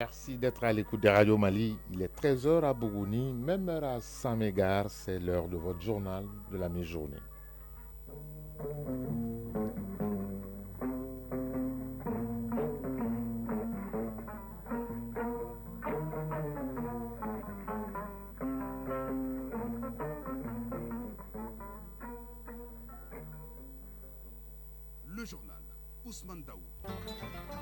Merci d'être à l'écoute de Radio Mali. Il est 13 heures à Bougouni, même heure à Saint-Mégar. C'est l'heure de votre journal de la mi-journée. Le journal Ousmane Daoud.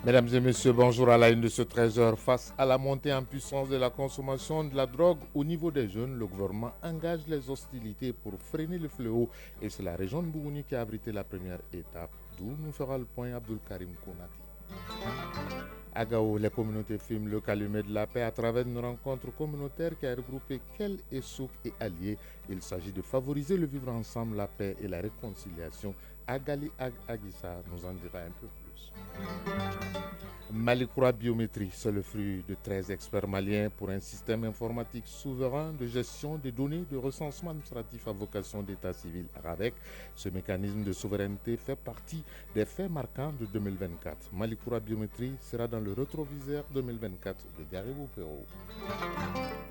Mesdames et messieurs, bonjour à la une de ce 13 heures. Face à la montée en puissance de la consommation de la drogue au niveau des jeunes, le gouvernement engage les hostilités pour freiner le fléau et c'est la région de Bougouni qui a abrité la première étape, d'où nous fera le point Abdul Karim Konati. À Gao, les communautés filment le calumet de la paix à travers une rencontre communautaire qui a regroupé Kel et Souk et alliés. Il s'agit de favoriser le vivre ensemble, la paix et la réconciliation. Agali Agissa nous en dira un peu plus. Malikoura Biométrie, c'est le fruit de 13 experts maliens pour un système informatique souverain de gestion des données de recensement administratif à vocation d'état civil RAVEC. Ce mécanisme de souveraineté fait partie des faits marquants de 2024. Malikoura Biométrie sera dans le rétroviseur 2024 de Garibou Perrault.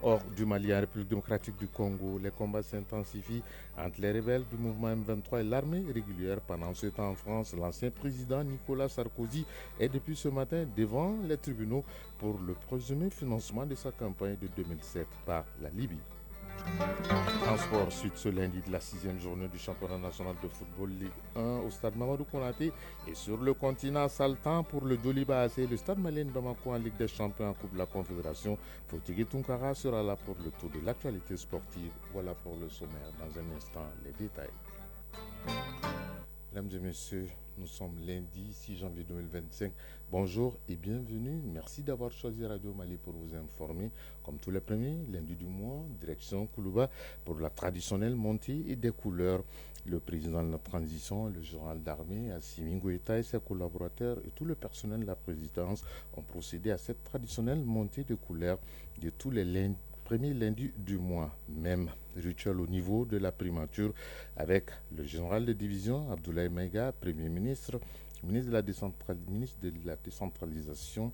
Hors du Mali, en République démocratique du Congo, les combats s'intensifient entre les rebelles du mouvement M23 et l'armée régulière. Pendant ce temps en France, l'ancien président Nicolas Sarkozy est depuis ce matin devant les tribunaux pour le présumé financement de sa campagne de 2007 par la Libye. En sport, suite ce lundi de la 6e journée du championnat national de football Ligue 1 au stade Mamadou Konaté et sur le continent Saltan pour le Doliba AC, le stade malien de Bamako en Ligue des champions en Coupe de la Confédération. Fotigui Tunkara sera là pour le tour de l'actualité sportive. Voilà pour le sommaire. Dans un instant, les détails. Mesdames et messieurs, nous sommes lundi 6 janvier 2025. Bonjour et bienvenue. Merci d'avoir choisi Radio Mali pour vous informer. Comme tous les premiers, lundi du mois, direction Koulouba pour la traditionnelle montée et des couleurs. Le président de la transition, le général d'armée, Assimi Goïta et ses collaborateurs et tout le personnel de la présidence ont procédé à cette traditionnelle montée de couleurs de tous les lundis. Premier lundi du mois, même rituel au niveau de la primature avec le général de division Abdoulaye Maïga, Premier ministre, ministre de la décentralisation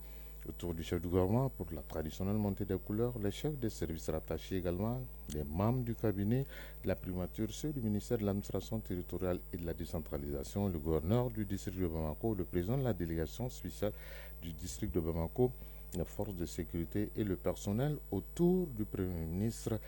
autour du chef du gouvernement pour la traditionnelle montée des couleurs, les chefs des services rattachés également, les membres du cabinet de la primature, ceux du ministère de l'administration territoriale et de la décentralisation, le gouverneur du district de Bamako, le président de la délégation spéciale du district de Bamako, les forces de sécurité et le personnel autour du Premier ministre,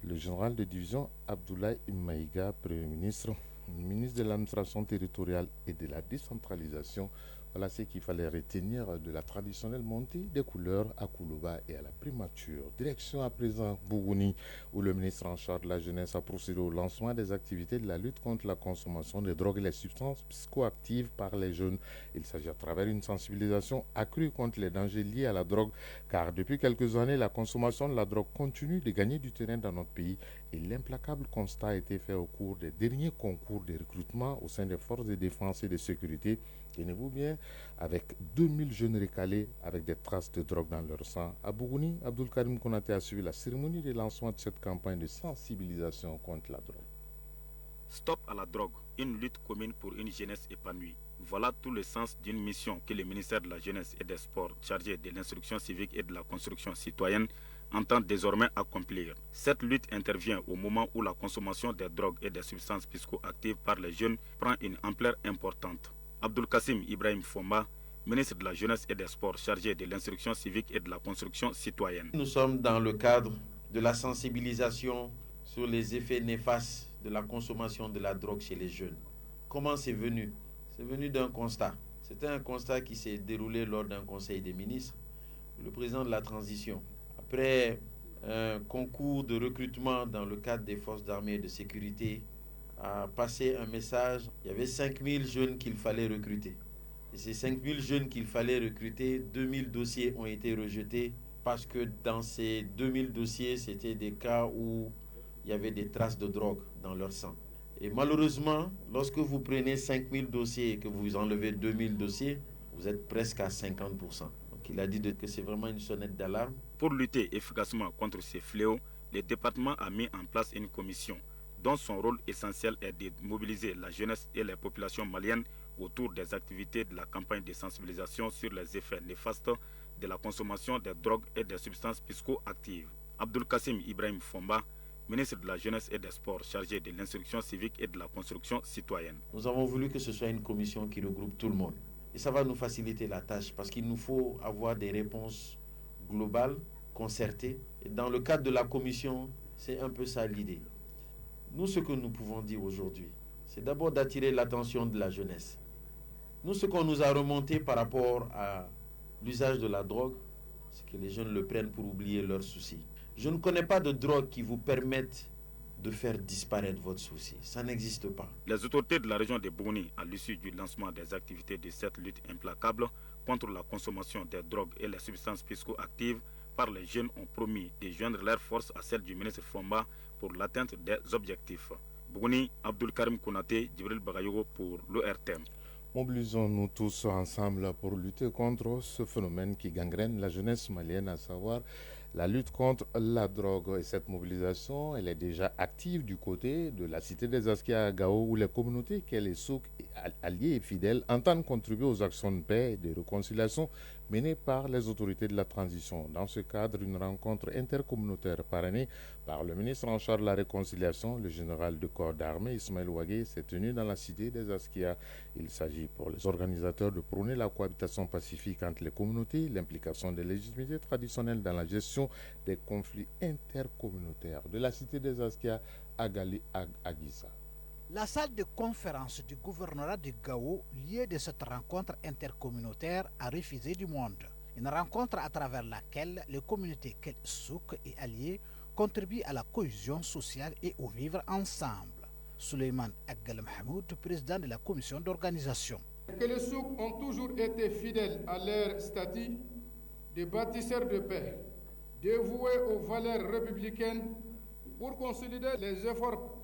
le général de division Abdoulaye Maïga, Premier ministre, ministre de l'administration territoriale et de la décentralisation. Voilà ce qu'il fallait retenir de la traditionnelle montée des couleurs à Koulouba et à la primature. Direction à présent Bougouni, où le ministre en charge de la jeunesse a procédé au lancement des activités de la lutte contre la consommation des drogues et les substances psychoactives par les jeunes. Il s'agit à travers une sensibilisation accrue contre les dangers liés à la drogue, car depuis quelques années, la consommation de la drogue continue de gagner du terrain dans notre pays et l'implacable constat a été fait au cours des derniers concours de recrutement au sein des forces de défense et de sécurité. Tenez-vous bien, avec 2000 jeunes recalés avec des traces de drogue dans leur sang. À Bougouni, Abdul Karim Konate a suivi la cérémonie de lancement de cette campagne de sensibilisation contre la drogue. Stop à la drogue, une lutte commune pour une jeunesse épanouie. Voilà tout le sens d'une mission que le ministère de la Jeunesse et des Sports, chargé de l'instruction civique et de la construction citoyenne, entend désormais accomplir. Cette lutte intervient au moment où la consommation des drogues et des substances psychoactives par les jeunes prend une ampleur importante. Abdul Kassim Ibrahim Fomba, ministre de la Jeunesse et des Sports, chargé de l'instruction civique et de la construction citoyenne. Nous sommes dans le cadre de la sensibilisation sur les effets néfastes de la consommation de la drogue chez les jeunes. Comment c'est venu? C'est venu d'un constat. C'était un constat qui s'est déroulé lors d'un conseil des ministres. Le président de la transition, après un concours de recrutement dans le cadre des forces d'armée et de sécurité, a passé un message. Il y avait 5000 jeunes qu'il fallait recruter. Et ces 5000 jeunes qu'il fallait recruter, 2000 dossiers ont été rejetés parce que dans ces 2000 dossiers, c'était des cas où il y avait des traces de drogue dans leur sang. Et malheureusement, lorsque vous prenez 5000 dossiers et que vous enlevez 2000 dossiers, vous êtes presque à 50%. Donc il a dit que c'est vraiment une sonnette d'alarme. Pour lutter efficacement contre ces fléaux, le département a mis en place une commission dont son rôle essentiel est de mobiliser la jeunesse et les populations maliennes autour des activités de la campagne de sensibilisation sur les effets néfastes de la consommation des drogues et des substances psychoactives. Abdul Kassim Ibrahim Fomba, ministre de la Jeunesse et des Sports chargé de l'instruction civique et de la construction citoyenne. Nous avons voulu que ce soit une commission qui regroupe tout le monde. Et ça va nous faciliter la tâche parce qu'il nous faut avoir des réponses globales, concertées. Et dans le cadre de la commission, c'est un peu ça l'idée. Nous, ce que nous pouvons dire aujourd'hui, c'est d'abord d'attirer l'attention de la jeunesse. Nous, ce qu'on nous a remonté par rapport à l'usage de la drogue, c'est que les jeunes le prennent pour oublier leurs soucis. Je ne connais pas de drogue qui vous permette de faire disparaître votre souci. Ça n'existe pas. Les autorités de la région de Bouni, à l'issue du lancement des activités de cette lutte implacable contre la consommation des drogues et les substances psychoactives par les jeunes, ont promis de joindre leurs forces à celles du ministre Fomba pour l'atteinte des objectifs. Bouni, Abdul Karim Konaté, Djibril Bagayogo pour l'ORTM. Mobilisons-nous tous ensemble pour lutter contre ce phénomène qui gangrène la jeunesse malienne, à savoir la lutte contre la drogue. Et cette mobilisation, elle est déjà active du côté de la cité des Askia à Gao, où les communautés, les souks, alliés et fidèles, entendent contribuer aux actions de paix et de réconciliation menées par les autorités de la transition. Dans ce cadre, une rencontre intercommunautaire parrainée par le ministre en charge de la réconciliation, le général de corps d'armée Ismaël Ouagé, s'est tenue dans la cité des Askia. Il s'agit pour les organisateurs de prôner la cohabitation pacifique entre les communautés, l'implication des légitimités traditionnelles dans la gestion des conflits intercommunautaires. De la cité des Askia à Gali Aguissa. La salle de conférence du gouvernorat de Gao, lieu de cette rencontre intercommunautaire, a refusé du monde. Une rencontre à travers laquelle les communautés Souk et alliés contribuent à la cohésion sociale et au vivre ensemble. Suleiman Aggal Mahmoud, président de la commission d'organisation. Que les souks ont toujours été fidèles à leur statut de bâtisseurs de paix, dévoués aux valeurs républicaines pour consolider les efforts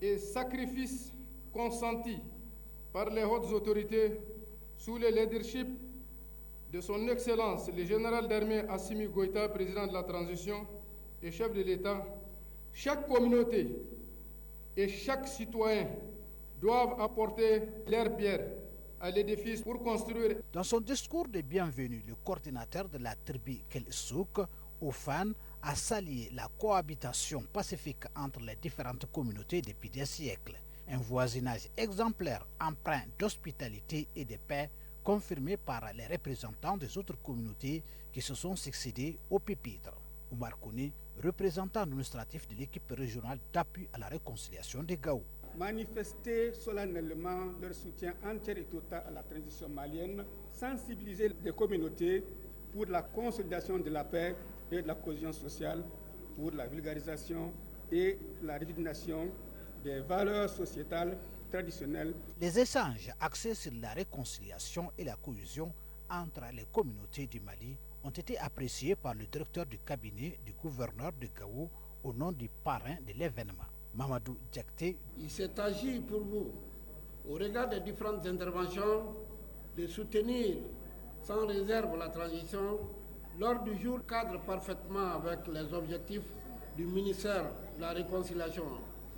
et sacrifices consentis par les hautes autorités sous le leadership de son Excellence le général d'armée Assimi Goïta, président de la transition et chef de l'État. Chaque communauté et chaque citoyen doivent apporter leur pierre à l'édifice pour construire. Dans son discours de bienvenue, le coordinateur de la tribu Souk, Oufan, a salué la cohabitation pacifique entre les différentes communautés depuis des siècles. Un voisinage exemplaire empreint d'hospitalité et de paix, confirmé par les représentants des autres communautés qui se sont succédés au pupitre. Oumar Kouni, représentant administratif de l'équipe régionale d'appui à la réconciliation de Gao. Manifester solennellement leur soutien entier et total à la transition malienne, sensibiliser les communautés pour la consolidation de la paix et de la cohésion sociale, pour la vulgarisation et la réunification des valeurs sociétales traditionnelles. Les échanges axés sur la réconciliation et la cohésion entre les communautés du Mali ont été appréciés par le directeur du cabinet du gouverneur de Gao au nom du parrain de l'événement, Mamadou Diakté. Il s'est agi pour vous, au regard des différentes interventions, de soutenir sans réserve la transition. L'ordre du jour cadre parfaitement avec les objectifs du ministère de la Réconciliation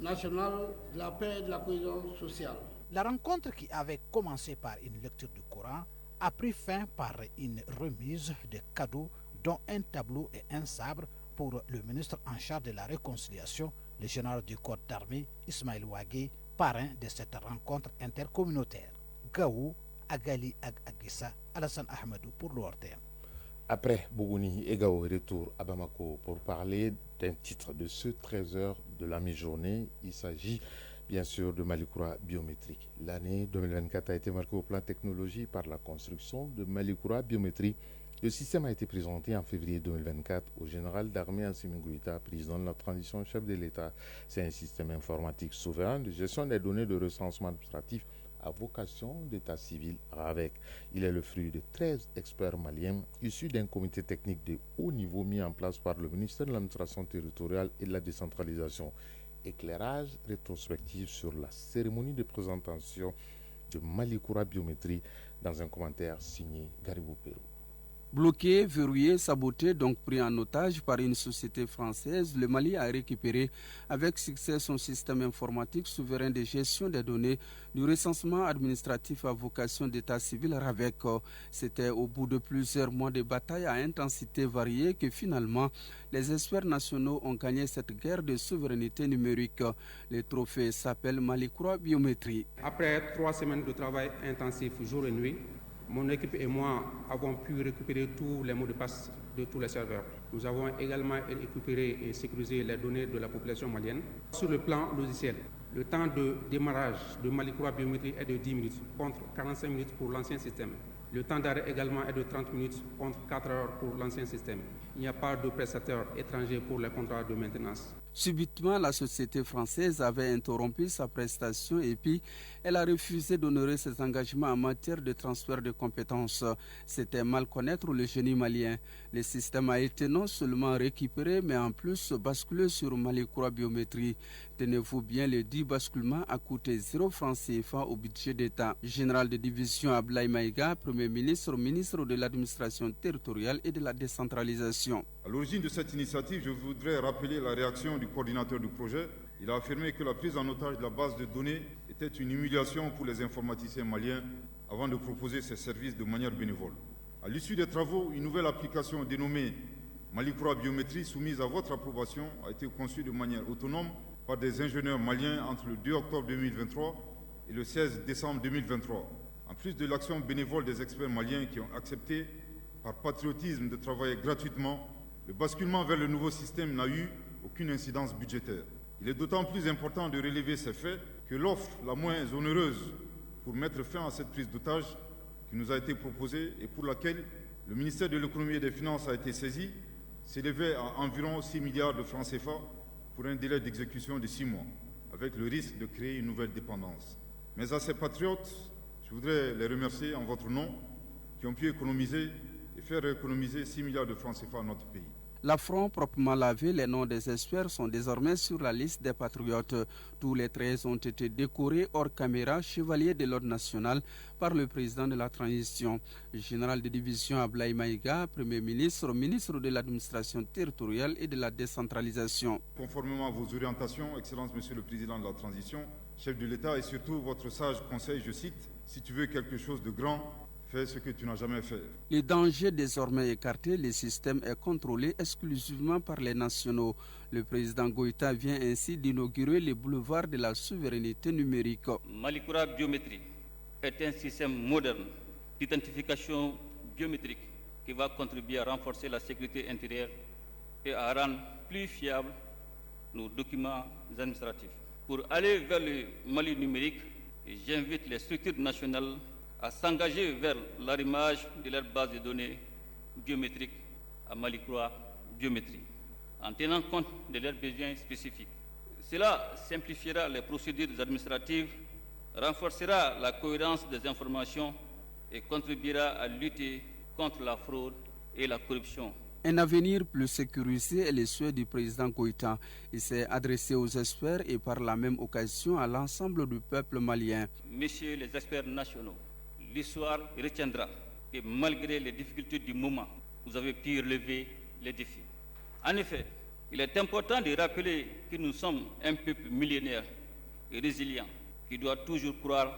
nationale, de la paix et de la cohésion sociale. La rencontre, qui avait commencé par une lecture du Coran, a pris fin par une remise de cadeaux, dont un tableau et un sabre pour le ministre en charge de la réconciliation, le général du corps d'armée Ismaël Ouagé, parrain de cette rencontre intercommunautaire. Gao, Agali Aguissa, Alassane Ahmadou pour l'ORTM. Après Bougouni et Gao, retour à Bamako pour parler d'un titre de ce 13h de la mi-journée. Il s'agit bien sûr de Malikoura biométrique. L'année 2024 a été marquée au plan technologie par la construction de Malikoura biométrie. Le système a été présenté en février 2024 au général d'armée Assimi Goïta, président de la transition chef de l'État. C'est un système informatique souverain de gestion des données de recensement administratif à vocation d'état civil RAVEC. Il est le fruit de 13 experts maliens issus d'un comité technique de haut niveau mis en place par le ministère de l'administration territoriale et de la décentralisation. Éclairage rétrospectif sur la cérémonie de présentation de Malikoura biométrie dans un commentaire signé Garibou Pérou. Bloqué, verrouillé, saboté, donc pris en otage par une société française, le Mali a récupéré avec succès son système informatique souverain de gestion des données du recensement administratif à vocation d'état civil RAVEC. C'était au bout de plusieurs mois de bataille à intensité variée que finalement les experts nationaux ont gagné cette guerre de souveraineté numérique. Le trophée s'appelle Malicroix Biométrie. Après 3 semaines de travail intensif jour et nuit, mon équipe et moi avons pu récupérer tous les mots de passe de tous les serveurs. Nous avons également récupéré et sécurisé les données de la population malienne. Sur le plan logiciel, le temps de démarrage de Malicroix Biométrie est de 10 minutes, contre 45 minutes pour l'ancien système. Le temps d'arrêt également est de 30 minutes, contre 4 heures pour l'ancien système. Il n'y a pas de prestataire étranger pour les contrats de maintenance. Subitement, la société française avait interrompu sa prestation et puis elle a refusé d'honorer ses engagements en matière de transfert de compétences. C'était mal connaître le génie malien. Le système a été non seulement récupéré, mais en plus basculé sur Malicroix Biométrie. Tenez-vous bien, le dit basculement a coûté 0 francs CFA au budget d'État. Général de division Ablaye Maïga, Premier ministre, ministre de l'administration territoriale et de la décentralisation. À l'origine de cette initiative, je voudrais rappeler la réaction du coordinateur du projet. Il a affirmé que la prise en otage de la base de données était une humiliation pour les informaticiens maliens avant de proposer ces services de manière bénévole. À l'issue des travaux, une nouvelle application dénommée Malicroix Biométrie, soumise à votre approbation, a été conçue de manière autonome par des ingénieurs maliens entre le 2 octobre 2023 et le 16 décembre 2023. En plus de l'action bénévole des experts maliens qui ont accepté, par patriotisme, de travailler gratuitement, le basculement vers le nouveau système n'a eu aucune incidence budgétaire. Il est d'autant plus important de relever ces faits que l'offre la moins onéreuse pour mettre fin à cette prise d'otage qui nous a été proposée et pour laquelle le ministère de l'économie et des finances a été saisi s'élevait à environ 6 milliards de francs CFA pour un délai d'exécution de 6 mois, avec le risque de créer une nouvelle dépendance. Mais à ces patriotes, je voudrais les remercier en votre nom qui ont pu économiser et faire économiser 6 milliards de francs CFA à notre pays. L'affront proprement lavé, les noms des experts sont désormais sur la liste des patriotes. Tous les 13 ont été décorés hors caméra, chevaliers de l'ordre national par le président de la transition. Le général de division Ablaye Maïga, Premier ministre, ministre de l'administration territoriale et de la décentralisation. Conformément à vos orientations, Excellence Monsieur le Président de la transition, chef de l'État et surtout votre sage conseil, je cite, si tu veux quelque chose de grand, fais ce que tu n'as jamais fait. Les dangers désormais écartés, le système est contrôlé exclusivement par les nationaux. Le président Goïta vient ainsi d'inaugurer le boulevard de la souveraineté numérique. Malicroix Biométrie est un système moderne d'identification biométrique qui va contribuer à renforcer la sécurité intérieure et à rendre plus fiables nos documents administratifs. Pour aller vers le Mali numérique, j'invite les structures nationales à s'engager vers l'arrimage de leur base de données biométriques à Malicroix Biométrie, en tenant compte de leurs besoins spécifiques. Cela simplifiera les procédures administratives, renforcera la cohérence des informations et contribuera à lutter contre la fraude et la corruption. Un avenir plus sécurisé est le souhait du président Goïta. Il s'est adressé aux experts et par la même occasion à l'ensemble du peuple malien. Messieurs les experts nationaux, l'histoire retiendra que malgré les difficultés du moment, vous avez pu relever les défis. En effet, il est important de rappeler que nous sommes un peuple millénaire et résilient qui doit toujours croire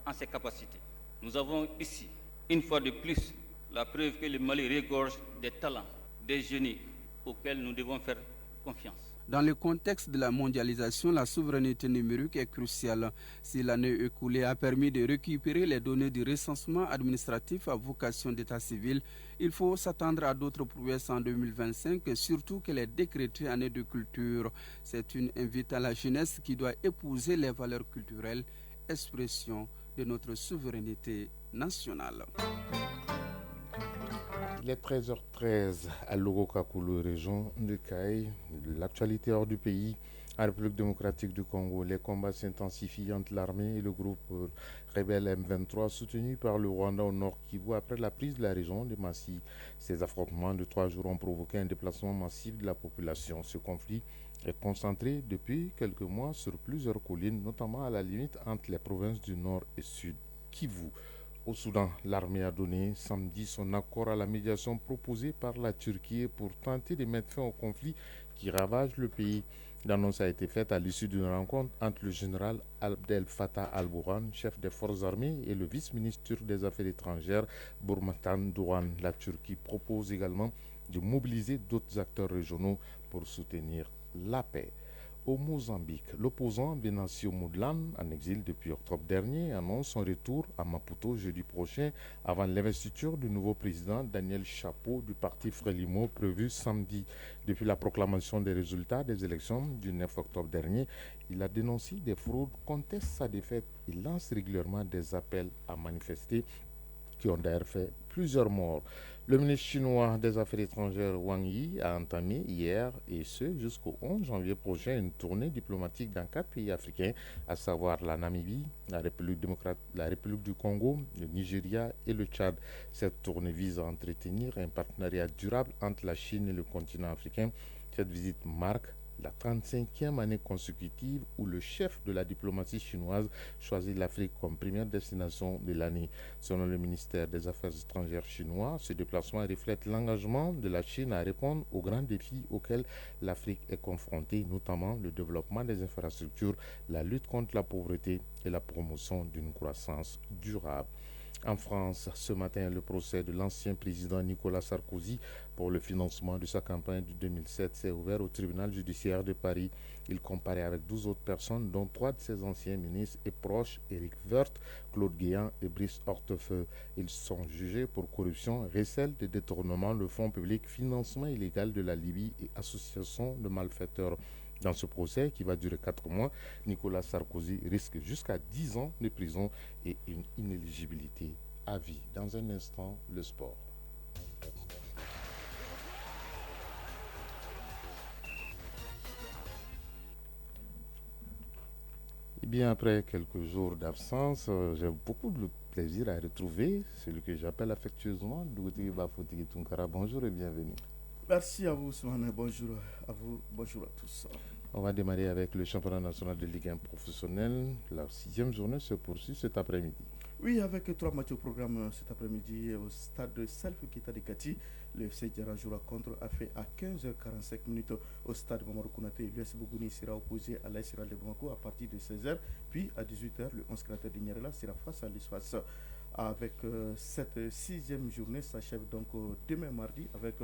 en ses capacités. Nous avons ici, une fois de plus, la preuve que le Mali regorge des talents, des génies auxquels nous devons faire confiance. Dans le contexte de la mondialisation, la souveraineté numérique est cruciale. Si l'année écoulée a permis de récupérer les données du recensement administratif à vocation d'état civil, il faut s'attendre à d'autres prouesses en 2025, surtout qu'elle est décrétée année de culture. C'est une invite à la jeunesse qui doit épouser les valeurs culturelles, expression de notre souveraineté nationale. Il est 13h13 à Logo-Kakulu, région de Caille. L'actualité hors du pays, en République démocratique du Congo, les combats s'intensifient entre l'armée et le groupe rebelle M23 soutenu par le Rwanda au nord Kivu après la prise de la région de Massi. Ces affrontements de 3 jours ont provoqué un déplacement massif de la population. Ce conflit est concentré depuis quelques mois sur plusieurs collines, notamment à la limite entre les provinces du nord et sud. Kivu. Au Soudan, l'armée a donné samedi son accord à la médiation proposée par la Turquie pour tenter de mettre fin au conflit qui ravage le pays. L'annonce a été faite à l'issue d'une rencontre entre le général Abdel Fattah al-Burhan, chef des forces armées, et le vice-ministre des Affaires étrangères, Burmatan Douran. La Turquie propose également de mobiliser d'autres acteurs régionaux pour soutenir la paix. Au Mozambique, l'opposant Venancio Moudlan, en exil depuis octobre dernier, annonce son retour à Maputo jeudi prochain avant l'investiture du nouveau président Daniel Chapo du parti Frelimo prévu samedi. Depuis la proclamation des résultats des élections du 9 octobre dernier, il a dénoncé des fraudes, conteste sa défaite et lance régulièrement des appels à manifester qui ont d'ailleurs fait plusieurs morts. Le ministre chinois des Affaires étrangères Wang Yi a entamé hier et ce jusqu'au 11 janvier prochain une tournée diplomatique dans 4 pays africains, à savoir la Namibie, la République du Congo, le Nigeria et le Tchad. Cette tournée vise à entretenir un partenariat durable entre la Chine et le continent africain. Cette visite marque la 35e année consécutive où le chef de la diplomatie chinoise choisit l'Afrique comme première destination de l'année. Selon le ministère des Affaires étrangères chinois, ce déplacement reflète l'engagement de la Chine à répondre aux grands défis auxquels l'Afrique est confrontée, notamment le développement des infrastructures, la lutte contre la pauvreté et la promotion d'une croissance durable. En France, ce matin, le procès de l'ancien président Nicolas Sarkozy pour le financement de sa campagne de 2007 s'est ouvert au tribunal judiciaire de Paris. Il comparait avec 12 autres personnes, dont 3 de ses anciens ministres et proches, Éric Woerth, Claude Guéant et Brice Hortefeux. Ils sont jugés pour corruption, recel de détournement de fonds publics, financement illégal de la Libye et association de malfaiteurs. Dans ce procès, qui va durer 4 mois, Nicolas Sarkozy risque jusqu'à 10 ans de prison et une inéligibilité à vie. Dans un instant, le sport. Et bien après quelques jours d'absence, j'ai beaucoup de plaisir à retrouver celui que j'appelle affectueusement Dougouti Bafouti Tunkara. Bonjour et bienvenue. Merci à vous, Soumane. Bonjour à vous, bonjour à tous. On va démarrer avec le championnat national de Ligue 1 professionnel. La 6e journée se poursuit cet après-midi. Oui, avec 3 matchs au programme cet après-midi au stade de Salfou-Keita de Kati. Le FC Diarra jouera contre AFE à 15h45 au stade Mamadou Konaté. L'US Bougouni sera opposé à l'AS de Bamako à partir de 16h. Puis à 18h, le 11 créateur de Niarela sera face à l'Espace. Avec cette 6e journée s'achève donc demain mardi avec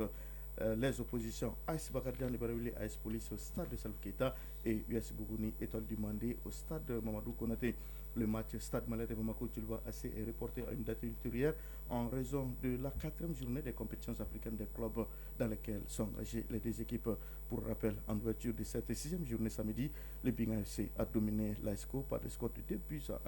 les oppositions AS Bakardian de Barouli, AS Police au stade de Salfou-Keita et US Bougouni Étoile du Mandé au stade Mamadou Konaté. Le match Stade Malais de Bamako Djilba AC est reporté à une date ultérieure en raison de la 4e journée des compétitions africaines des clubs dans lesquelles sont engagées les 2 équipes. Pour rappel, en ouverture de cette 6e journée samedi, le Binga FC a dominé l'ASCO par des scores de 2-1.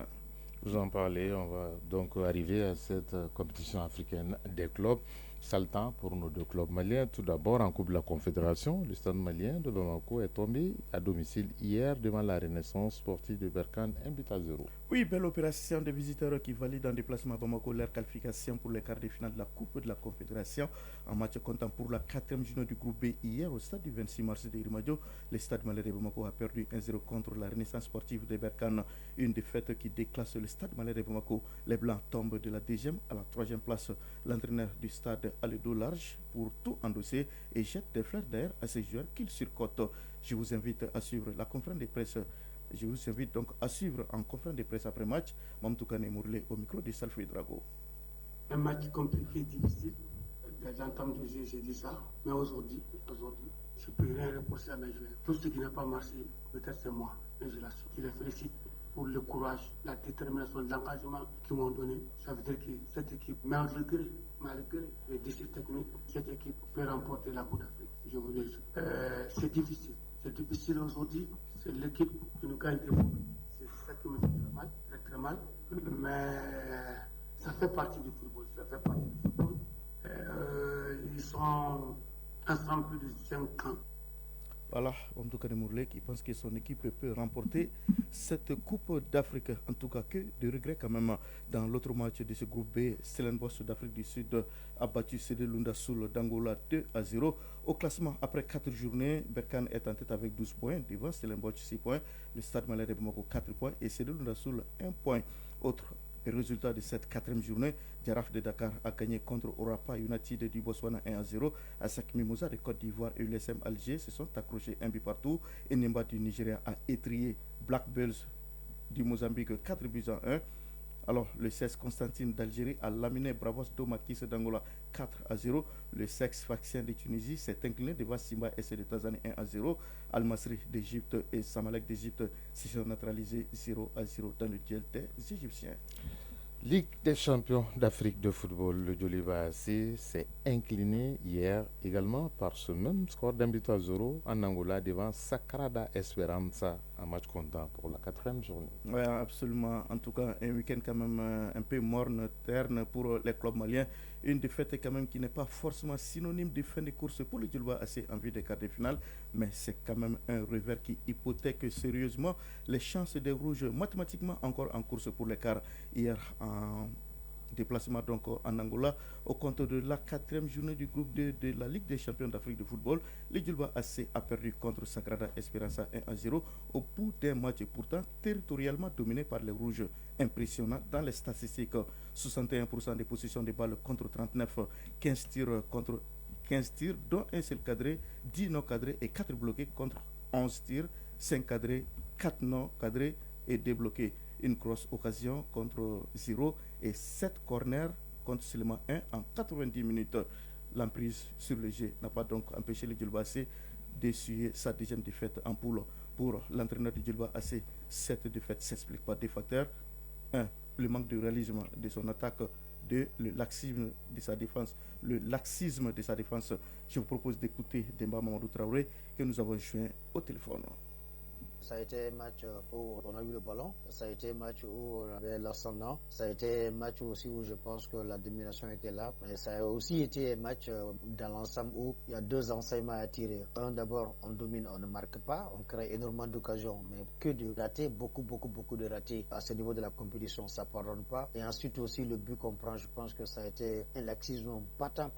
Vous en parlez, on va donc arriver à cette compétition africaine des clubs. Sale temps pour nos 2 clubs maliens. Tout d'abord, en Coupe de la Confédération, le Stade malien de Bamako est tombé à domicile hier devant la Renaissance sportive de Berkane, 1-0. Oui, belle opération des visiteurs qui valident en déplacement à Bamako leur qualification pour les quarts de finale de la Coupe de la Confédération. En match comptant pour la 4e journée du groupe B hier au stade du 26 mars de Irimadio, le Stade malais de Bamako a perdu 1-0 contre la Renaissance sportive de Berkane. Une défaite qui déclasse le Stade malais de Bamako. Les Blancs tombent de la 2e à la 3e place. L'entraîneur du stade a le dos large pour tout endosser et jette des fleurs d'air à ses joueurs qu'il surcote. Je vous invite à suivre la conférence de presse. Je vous invite donc à suivre en conférence de presse après match Mamtoukane Mourlé au micro de Salfou Drago. Un match compliqué, difficile. Des entames de jeu, j'ai dit ça. Mais aujourd'hui, je ne peux rien reprocher à mes joueurs. Tout ce qui n'a pas marché, peut-être c'est moi. Mais je l'assume. Je les félicite pour le courage, la détermination, l'engagement qu'ils m'ont donné. Ça veut dire que cette équipe, malgré les défis techniques, cette équipe peut remporter la Coupe d'Afrique. Je vous le dis. C'est difficile. C'est difficile aujourd'hui. C'est l'équipe qui nous gagne des points. C'est ça qui me fait très mal, très mal. Mais ça fait partie du football. Ils sont ensemble plus de 5 ans. Voilà, Mamtoukane Mourlé qui pense que son équipe peut remporter cette Coupe d'Afrique. En tout cas, que de regrets quand même. Dans l'autre match de ce groupe B, Stellenbosch d'Afrique du Sud a battu CD Lundasoul d'Angola 2-0. Au classement, après 4 journées, Berkane est en tête avec 12 points. Devant Stellenbosch 6 points, le Stade malais de Bamako 4 points et CD Lundasoul 1 point. Autre Résultat de cette 4e journée, Giraffe de Dakar a gagné contre Orapa United du Botswana 1-0. À 5 Mimosa de Côte d'Ivoire et l'USM Alger se sont accrochés un but partout. Et Nemba du Nigeria a étrié Black Bulls du Mozambique 4-1. Alors, le 16 Constantine d'Algérie a laminé Bravos Domakis d'Angola 4-0. Le 16 Faxien de Tunisie s'est incliné devant Simba SC de Tanzanie 1-0. Al-Masri d'Égypte et Samalek d'Égypte se sont neutralisés 0-0 dans le duel des Égyptiens. Ligue des champions d'Afrique de football, le Djoliba AC s'est incliné hier également par ce même score d'un but à 0 en Angola devant Sagrada Esperança, un match comptant pour la 4e journée. Oui, absolument. En tout cas, un week-end quand même un peu morne, terne pour les clubs maliens. Une défaite quand même qui n'est pas forcément synonyme de fin de course pour le Djoliba AC en vue des quarts de finale, mais c'est quand même un revers qui hypothèque sérieusement les chances des Rouges mathématiquement encore en course pour les quarts. Hier en déplacement donc en Angola au compte de la 4e journée du groupe 2 de la Ligue des champions d'Afrique de football, le Djoliba AC a perdu contre Sagrada Esperança 1-0 au bout d'un match pourtant territorialement dominé par les Rouges. Impressionnant dans les statistiques, 61% des possessions de balles contre 39, 15 tirs contre 15 tirs dont un seul cadré, 10 non cadrés et 4 bloqués contre 11 tirs, 5 cadrés, 4 non cadrés et 2 bloqués. Une grosse occasion contre 0 et 7 corners contre seulement 1 en 90 minutes. L'emprise sur le jeu n'a pas donc empêché le Djoliba AC d'essuyer sa 2e défaite en poule. Pour l'entraîneur du Djoliba AC, cette défaite s'explique par des facteurs. 1. Le manque de réalisme de son attaque. 2. Le laxisme de sa défense. Je vous propose d'écouter Demba Mamadou Traoré que nous avons joint au téléphone. Ça a été un match où on a eu le ballon, ça a été un match où on avait l'ascendant, ça a été un match aussi où je pense que la domination était là, mais ça a aussi été un match dans l'ensemble où il y a 2 enseignements à tirer. Un, d'abord, on domine, on ne marque pas, on crée énormément d'occasions, mais que de ratés, beaucoup de ratés à ce niveau de la compétition, ça ne pardonne pas. Et ensuite aussi le but qu'on prend, je pense que ça a été un laxisme patent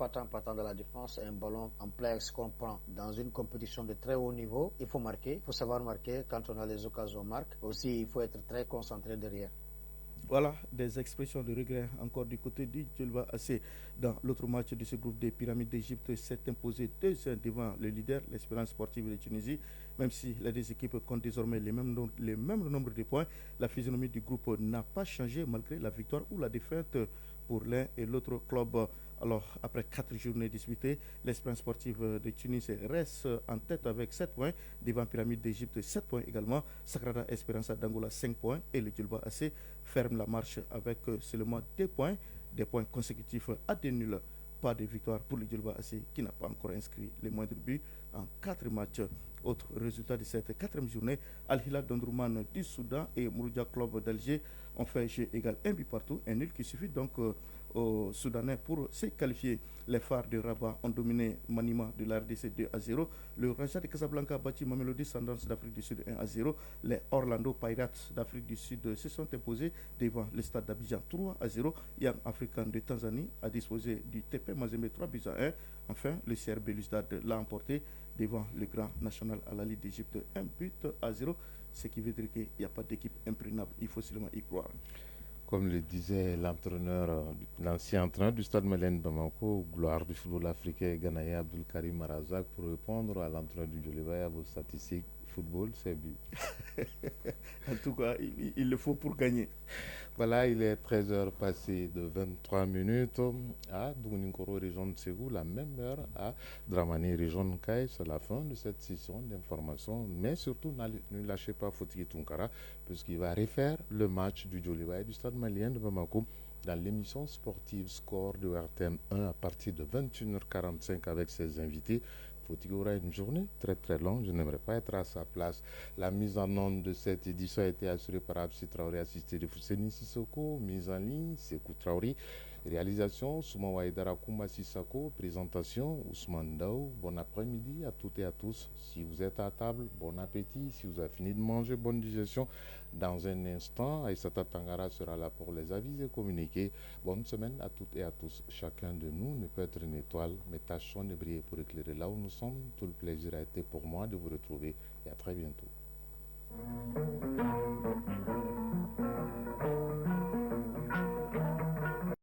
de la défense, un ballon en plex qu'on prend dans une compétition de très haut niveau. Il faut marquer, il faut savoir marquer. Quand on a les occasions, on marque. Aussi, il faut être très concentré derrière. Voilà des expressions de regret encore du côté du Djoliba AC. Dans l'autre match de ce groupe des Pyramides d'Égypte s'est imposé 2-1 devant le leader, l'Espérance sportive de Tunisie. Même si les deux équipes comptent désormais les mêmes nombres de points, la physionomie du groupe n'a pas changé malgré la victoire ou la défaite pour l'un et l'autre club. Alors, après 4 journées disputées, l'Espérance sportive de Tunis reste en tête avec 7 points, devant Pyramide d'Égypte 7 points également, Sagrada Esperança d'Angola 5 points et le Djoliba AC ferme la marche avec seulement 2 points, des points consécutifs à 2 nuls. Pas de victoire pour le Djoliba AC qui n'a pas encore inscrit les moindres buts en 4 matchs. Autre résultat de cette 4e journée, Al Hilal d'Omdurman du Soudan et Mouroudia Club d'Alger ont fait jeu égal 1 but partout, un nul qui suffit donc aux Soudanais pour se qualifier. Les Phares de Rabat ont dominé Manima de la RDC 2-0. Le Raja de Casablanca a battu Mamelodi Sundowns d'Afrique du Sud 1-0. Les Orlando Pirates d'Afrique du Sud se sont imposés devant le stade d'Abidjan 3-0. Young African de Tanzanie a disposé du TP Mazembe 3-1. Enfin, le CRB Luzdad l'a emporté devant le grand national Al-Ahly d'Égypte 1-0. Ce qui veut dire qu'il n'y a pas d'équipe imprenable. Il faut seulement y croire. Comme le disait l'ancien entraîneur du Stade Malien de Bamako, gloire du football africain, Ganaïa Abdul Karim Marazak, pour répondre à l'entraîneur du Djoliba et à vos statistiques, football, c'est but. En tout cas, il le faut pour gagner. Voilà, il est 13h passé de 23 minutes à Douninkoro, région de Ségou, la même heure à Dramani, région de Kaï. C'est la fin de cette session d'information. Mais surtout, ne lâchez pas Fotiki Tunkara, puisqu'il va refaire le match du Djoliba et du Stade Malien de Bamako dans l'émission sportive Score de RTM 1 à partir de 21h45 avec ses invités. Il y aura une journée très très longue, je n'aimerais pas être à sa place. La mise en onde de cette édition a été assurée par Absi Traoré, assisté de Fousseni Sissoko, mise en ligne, Sekou Traoré, réalisation, Souma Waïdara Kouma Sissako, présentation, Ousmane Daou. Bon après-midi à toutes et à tous. Si vous êtes à table, bon appétit. Si vous avez fini de manger, bonne digestion. Dans un instant, Aïssata Tangara sera là pour les avis et communiquer. Bonne semaine à toutes et à tous. Chacun de nous ne peut être une étoile, mais tâchons de briller pour éclairer là où nous sommes. Tout le plaisir a été pour moi de vous retrouver et à très bientôt.